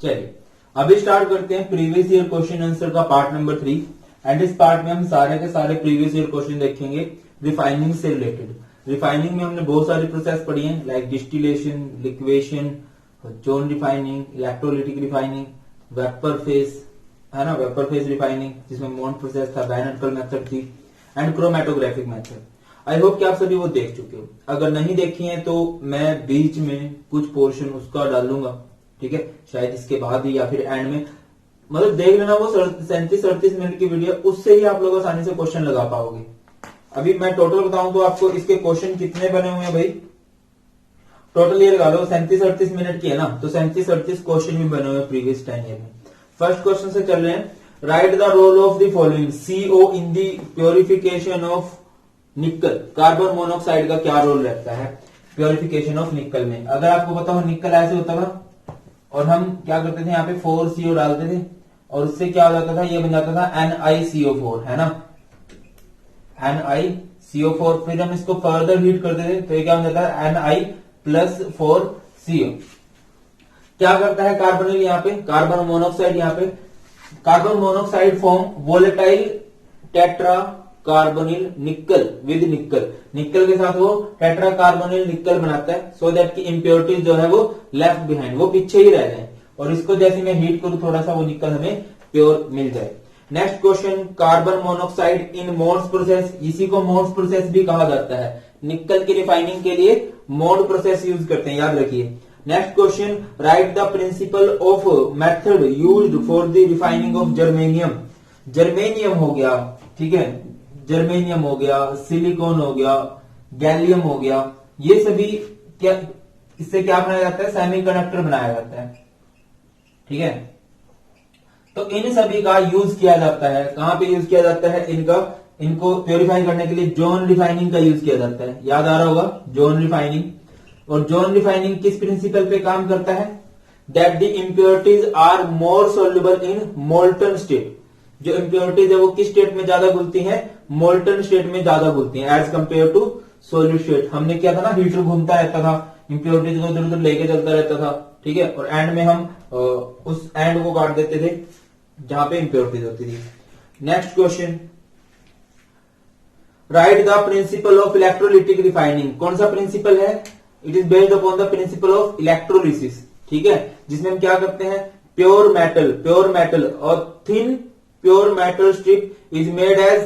चलिए अभी स्टार्ट करते हैं प्रीवियस ईयर क्वेश्चन आंसर का पार्ट नंबर 3। एंड इस पार्ट में हम सारे के सारे प्रीवियस ईयर क्वेश्चन देखेंगे रिफाइनिंग से रिलेटेड। रिफाइनिंग में हमने बहुत सारी प्रोसेस पढ़ी है, like distillation, liquation, zone refining, electrolytic refining, vapour face, है ना, वेपर फेस रिफाइनिंग जिसमें मोन्ट प्रोसेस था, बैनर्कल मेथड थी, and chromatographic method. I hope कि आप सभी वो देख चुके हो। अगर नहीं देखी है तो मैं बीच में कुछ पोर्शन उसका डालूंगा, ठीक है, शायद इसके बाद ही या फिर एंड में, मतलब देख लेना वो 37-38 मिनट की वीडियो, उससे ही आप लोग आसानी से क्वेश्चन लगा पाओगे। अभी मैं टोटल बताऊं तो आपको इसके क्वेश्चन कितने बने हुए हैं भाई, टोटल ये लगा लो 37-38 मिनट की है ना, तो 37-38 क्वेश्चन भी बने हुए हैं प्रीवियस 10 ईयर में। फर्स्ट क्वेश्चन से चल रहे हैं, write the role of the following CO in the purification of nickel. Carbon monoxide का क्या रोल रहता है प्योरिफिकेशन ऑफ निकल में। अगर आपको पता हो निकल ऐसे होता था और हम क्या करते थे, यहाँ पे 4CO डालते थे और उससे क्या हो जाता था, ये बन जाता था NiCO4, है ना, NiCO4। फिर हम इसको फर्दर हीट करते थे तो ये क्या बन जाता है Ni+4CO। क्या करता है कार्बोनिल, यहाँ पे कार्बन मोनोऑक्साइड, यहाँ पे carbon monoxide form volatile tetra carbonyl निकल विद निकल, निकल के साथ वो टेट्रा कार्बोनिल निकल बनाता है, सो दैट की इंप्योरिटीज जो है वो लेफ्ट बिहाइंड, वो पीछे ही रह जाए, और इसको जैसे मैं हीट करूं थोड़ा सा वो निकल हमें प्योर मिल जाए। नेक्स्ट क्वेश्चन, कार्बन मोनोऑक्साइड इन मोड्स प्रोसेस, इसी को मोड्स प्रोसेस भी कहा जाता है। निकल की रिफाइनिंग के लिए मोड प्रोसेस यूज करते हैं, याद रखिए। Next question, write the principle of method used for the refining of germanium. Germanium हो गया, ठीक है, जर्मेनियम हो गया, सिलिकॉन हो गया, गैलियम हो गया, ये सभी क्या, इससे क्या बनाया जाता है, सेमीकंडक्टर बनाया जाता है, ठीक है। तो इन सभी का यूज किया जाता है, कहां पे यूज किया जाता है इनको प्योरीफाई करने के लिए जोन रिफाइनिंग का यूज किया जाता है, याद आ रहा होगा जोन रिफाइनिंग। और जोन रिफाइनिंग किस प्रिंसिपल पे काम करता है, that the impurities are more soluble in molten state. जो इम्प्योरिटीज है वो किस स्टेट में ज्यादा घुलती हैं, मोल्टन स्टेट में ज्यादा घुलती हैं as compare to solute state. हमने क्या था ना, हीटर घूमता रहता था, इम्प्योरिटीज को इधर उधर लेके चलता रहता था, ठीक है, और एंड में हम उस एंड को काट देते थे जहां पे इम्प्योरिटीज होती थी। Next question, write the principle of electrolytic refining. कौन सा प्रिंसिपल है, it is based upon the principle of electrolysis, ठीक है, जिसमें हम क्या करते हैं, प्योर मेटल और thin pure metal strip is made as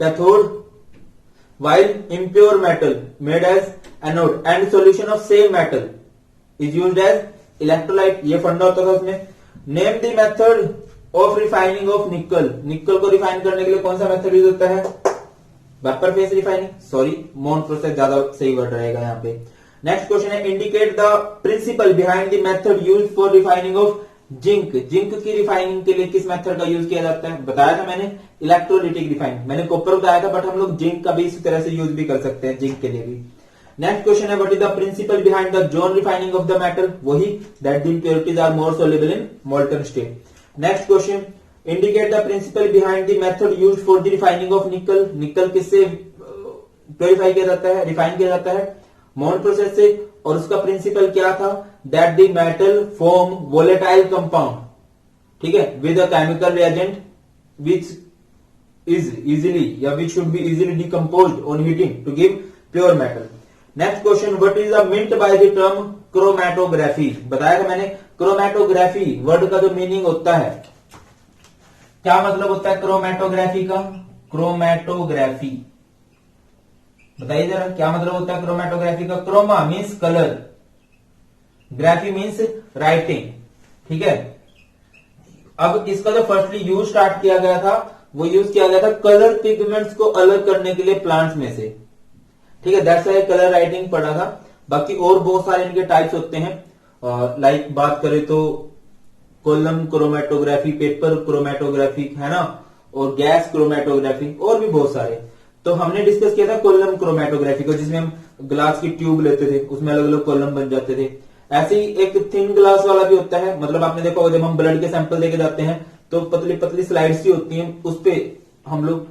cathode while impure metal made as anode and solution of same metal is used as electrolyte। ये फंडा होता था उसमें। Name the method of refining of nickel. निकल को refine करने के लिए कौन सा मेथड यूज होता है, vapour phase refining, sorry Mond process ज्यादा सही वर्ड रहेगा यहाँ पे। नेक्स्ट क्वेश्चन है, indicate the principle behind the method use for refining of zinc. Zinc की रिफाइनिंग के लिए किस मेथड का यूज किया जाता है, बताया था मैंने इलेक्ट्रोलिटिक रिफाइनिंग, मैंने कॉपर बताया था, बट हम लोग जिंक का भी इसी तरह से यूज भी कर सकते हैं जिंक के लिए भी। नेक्स्ट क्वेश्चन है, what is the principle behind the zone refining of the metal, वही that the impurities are more soluble in molten state. Next question, indicate the principle behind the method used for the refining of nickel. Nickel किससे purify किया जाता है, refine किया जाता है, मोन्ट process से, और उसका प्रिंसिपल क्या था, that the metal form volatile compound, ठीक है, with a chemical reagent which is easily या which should be easily decomposed on heating to give pure metal। next question, what is the meant by the term chromatography। बताया था मैंने, chromatography word का जो meaning होता है, क्या मतलब होता है क्रोमैटोग्राफी का, क्रोमैटोग्राफी बताइए जरा, क्या मतलब होता है क्रोमैटोग्राफी का। Chroma means colour, graphy means writing, ठीक है। अब इसका जो फर्स्टली यूज स्टार्ट किया गया था वो यूज किया गया था कलर पिगमेंट्स को अलग करने के लिए प्लांट्स में से, ठीक है, दैट्स व्हाई कलर राइटिंग पढ़ा था। बाकी और बहुत सारे इनके टाइप्स होते हैं, लाइक बात करें तो कॉलम क्रोमेटोग्राफी, पेपर क्रोमेटोग्राफी, है ना, और गैस क्रोमेटोग्राफी, और भी बहुत सारे। तो हमने डिस्कस किया था कॉलम क्रोमेटोग्राफी को, जिसमें हम ग्लास की ट्यूब लेते थे, उसमें अलग अलग कॉलम बन जाते थे। ऐसे ही एक थिन ग्लास वाला भी होता है, मतलब आपने देखा होगा जब हम ब्लड के सैंपल लेके जाते हैं तो पतली पतली स्लाइड्स ही होती हैं, उस पे हम लोग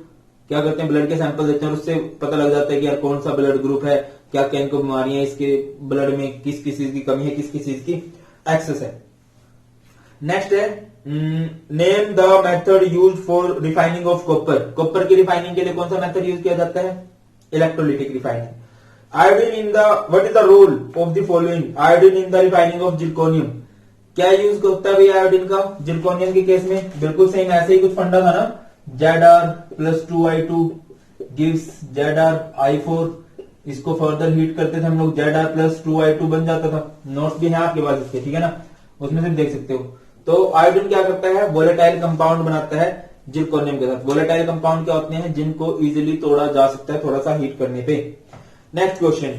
क्या करते हैं, ब्लड के सैंपल देते हैं और उससे पता लग जाता है कि यार कौन सा ब्लड ग्रुप है, क्या क्या इनको बीमारियां, इसके ब्लड में किस किस चीज की कमी है, किस किस चीज की एक्सेस है। नेक्स्ट है name the method use for refining of copper. Copper की रिफाइनिंग के लिए कौन सा मेथड यूज किया जाता है? Electrolytic refining. Iodine in the what is the role of the following? Iodine in the refining of zirconium. क्या यूज होता है भैया आयोडीन का जिरकोनियम के केस में? बिल्कुल सेम ऐसे ही कुछ फंडा था ना, Zr+2I2 गिव्स Zr(I4). इसको फर्दर हीट करते थे हम लोग, Zr+2I2 बन जाता था। नोट्स भी है आपके पास इसके, ठीक है ना, उसमें से देख सकते हो। तो आयोडीन क्या करता है? वोलेटाइल कंपाउंड बनाता है जिरकोनियम के साथ। वोलेटाइल कंपाउंड क्या होते हैं? जिनको इजीली तोड़ा जा सकता है थोड़ा सा हीट करने पे। नेक्स्ट क्वेश्चन,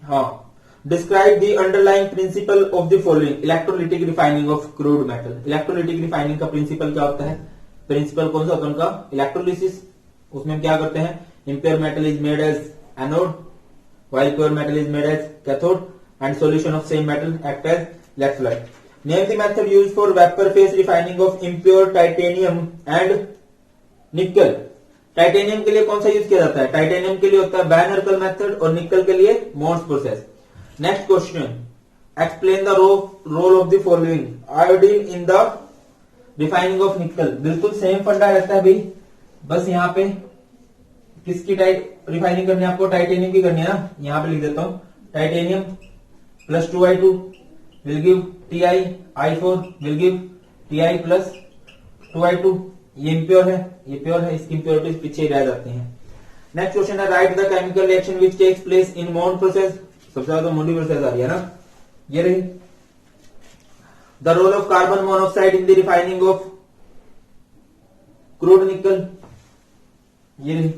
हाँ, describe the underlying principle of the following electrolytic refining of crude metal. Electrolytic refining का प्रिंसिपल क्या होता है? प्रिंसिपल कौन सा होता है उनका? इलेक्ट्रोलिसिस। उसमें हम क्या करते हैं? Impure metal is made as anode while pure metal is made as cathode and solution of same metal act as electrolyte. Name the method used for vapour phase refining of impure titanium and nickel. Titanium के लिए कौन सा use किया जाता है? Titanium के लिए होता है वैन अर्कल मेथड और निकल के लिए Mond process. Next question, explain the role of the following iodine in the refining of nickel. बिल्कुल सेम फंडा रहता है भाई, बस यहाँ पे किसकी रिफाइनिंग करनी है आपको? टाइटेनियम की करनी है ना। यहाँ पे लिख देता हूं, titanium +2I2 will give Ti(I4) will give Ti+2I2। ये इम्प्योर है, ये प्योर है, इसकी इम्प्योरिटीज पीछे रह जाती हैं। नेक्स्ट क्वेश्चन है write the chemical reaction which takes place in Mond process. सबसे ज्यादा तो मोंडी प्रोसेस आ रही है ना, ये रही। The role of carbon monoxide in the refining of crude nickel, ये रही।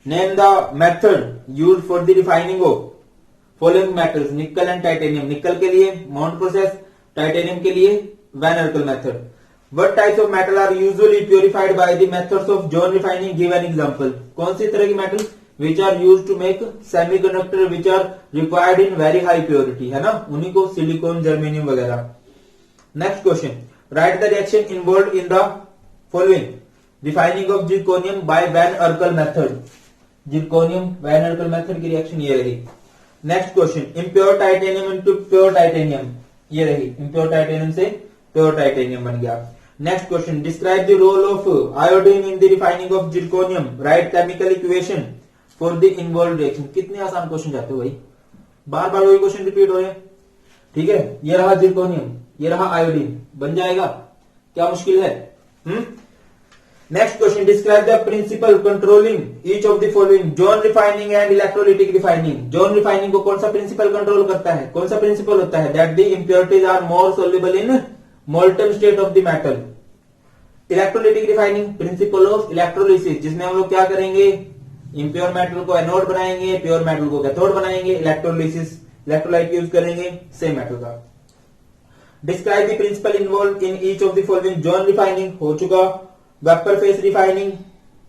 Name the method used for the refining of following metals nickel and titanium. Nickel के लिए मोन्ड प्रोसेस, टाइटेनियम के लिए van Arkel method. What types of metal are usually purified by the methods of John refining? Give an example. कौन सी तरह की metal which are used to make semiconductor which are required in very high purity, है ना, उन्हीं को silicon, germanium वगैरह। Next question, write the reaction involve in the following refining of zirconium by van Arkel method. Zirconium van Arkel method की reaction ये रही। Next question, impure titanium into pure titanium, ये रही। इम्प्योर टाइटेनियम से pure titanium बन गया। Next question, describe the role of iodine in the refining of zirconium. Write chemical equation for the involve reaction. कितने आसान question जाते हो भाई, बार बार वही क्वेश्चन रिपीट हो रहे हैं, ठीक है। ये रहा जिरकोनियम, ये रहा आयोडीन, बन जाएगा, क्या मुश्किल है? Next question, describe the principle controlling each of the following zone refining and electrolytic refining. Zone refining को कौन सा प्रिंसिपल कंट्रोल करता है? कौन सा प्रिंसिपल होता है? That the impurities are more soluble in molten state of the metal. Electrolytic refining principle of electrolysis, जिसमें हम लोग क्या करेंगे? इम्प्योर मेटल को एनोड बनाएंगे, प्योर मेटल को कैथोड बनाएंगे। इलेक्ट्रोलिसिस, इलेक्ट्रोलाइट यूज करेंगे सेम मेटल का। Describe the principle involve in each of the following. Zone refining हो चुका। Vapour phase refining,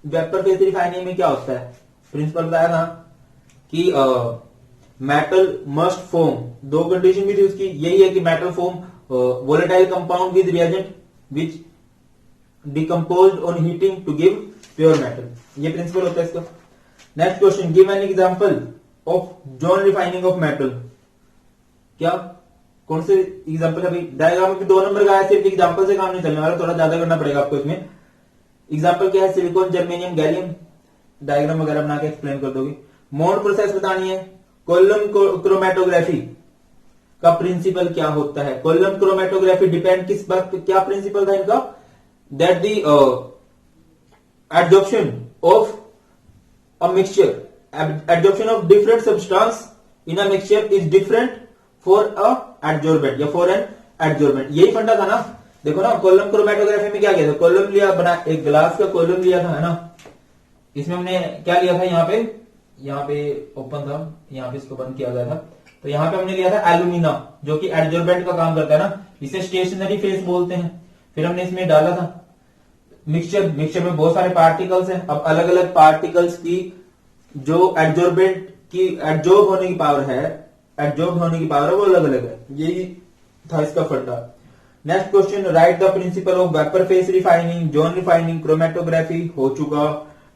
vapour phase refining में क्या होता है? प्रिंसिपल बताया था कि मेटल मस्ट फॉर्म, दो कंडीशन भी थी उसकी, यही है कि metal form volatile compound with reagent which decomposed on heating to give pure metal। ये प्रिंसिपल होता है इसका। Next question, give an example of John refining of metal. क्या कौन से एग्जांपल है? अभी डायग्राम में भी 2 नंबर का है, सिर्फ एग्जांपल से काम नहीं चलने वाला, थोड़ा ज्यादा करना पड़ेगा आपको इसमें। एग्जांपल क्या है? Silicon, germanium, gallium. डायग्राम वगैरह बना के एक्सप्लेन कर दोगे। मोड प्रोसेस बतानी है। कॉलम क्रोमेटोग्राफी का प्रिंसिपल क्या होता है? कॉलम क्रोमेटोग्राफी डिपेंड किस बात पे? क्या प्रिंसिपल था इनका? That the adsorption of a mixture, adsorption of different substance in a mixture is different for a adsorbent या फॉर एन एडजॉर्बेंट। यही फंडा था ना। देखो ना, कॉलम क्रोमेटोग्राफी में क्या किया था? कॉलम लिया, बना एक ग्लास का कॉलम लिया था, है ना। इसमें हमने क्या लिया था? यहाँ पे ओपन था, यहाँ पे इसको बंद किया गया था। तो यहाँ पे हमने लिया था एल्यूमिना, जो कि एडजॉर्बेंट का काम करता है ना, इसे स्टेशनरी फेस बोलते हैं। फिर हमने इसमें डाला था मिक्सचर, मिक्सचर में बहुत सारे पार्टिकल्स हैं। अब अलग अलग पार्टिकल्स की जो एडजॉर्बेंट की एडजॉर्ब होने की पावर है, वो अलग अलग है। यही था इसका फंडा। Next question, write the principle of vapour phase refining, zone refining, chromatography हो चुका।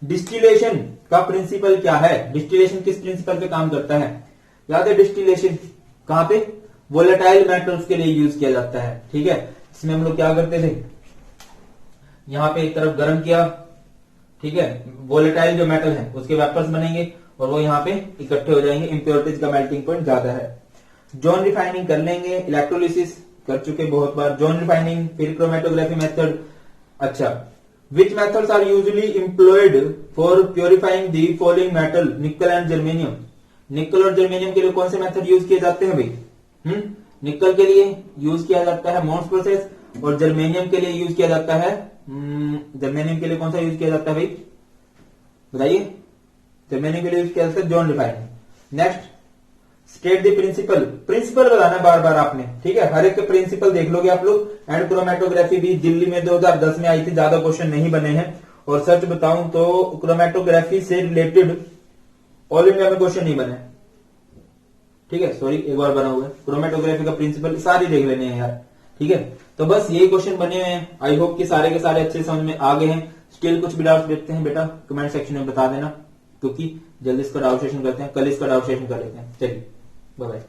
डिस्टिलेशन का प्रिंसिपल क्या है? डिस्टिलेशन किस प्रिंसिपल पे काम करता है? याद है डिस्टिलेशन कहां पे? वोलेटाइल मेटल्स के लिए यूज किया जाता है। ठीक है, इसमें हम लोग क्या करते थे, यहां पे एक तरफ गर्म किया, ठीक है, वोलेटाइल जो मेटल है उसके वेपर्स बनेंगे और वो यहाँ पे इकट्ठे हो जाएंगे, इम्प्योरिटीज का मेल्टिंग पॉइंट ज्यादा है। जोन रिफाइनिंग कर लेंगे, इलेक्ट्रोलिसिस कर चुके बहुत बार, जोन रिफाइनिंग, फिर क्रोमेटोग्राफी मेथड। अच्छा, which methods are usually employed for purifying the following metal, nickel and germanium. Nickel और जर्मेनियम के लिए कौन से मेथड यूज किए जाते हैं भाई? निकल के लिए यूज किया जाता है मोन्स प्रोसेस और जर्मेनियम के लिए यूज किया जाता है, जर्मेनियम के लिए कौन सा यूज किया जाता है भाई बताइए? जर्मेनियम के लिए यूज किया जाता है zone refining. Next, state the principle. Principle बताना बार बार आपने, ठीक है, हर एक के प्रिंसिपल देख लोगे आप लोग। एंड क्रोमेटोग्राफी भी दिल्ली में 2010 में आई थी, ज्यादा क्वेश्चन नहीं बने हैं। और सच बताऊं तो क्रोमेटोग्राफी से रिलेटेड ऑल इंडिया में क्वेश्चन नहीं बने, ठीक है, सॉरी, एक बार बना हुआ है। क्रोमेटोग्राफी का प्रिंसिपल सारे देख लेने हैं यार, ठीक है। तो बस यही क्वेश्चन बने हुए हैं। आई होप कि सारे के सारे अच्छे समझ में आ गए हैं। स्टिल कुछ भी डाउट देखते हैं बेटा, कमेंट सेक्शन में बता देना, क्योंकि जल्दी इसका डाउट सेशन करते हैं, कल इसका डाउट सेशन कर लेते हैं। चलिए, बाय बाय।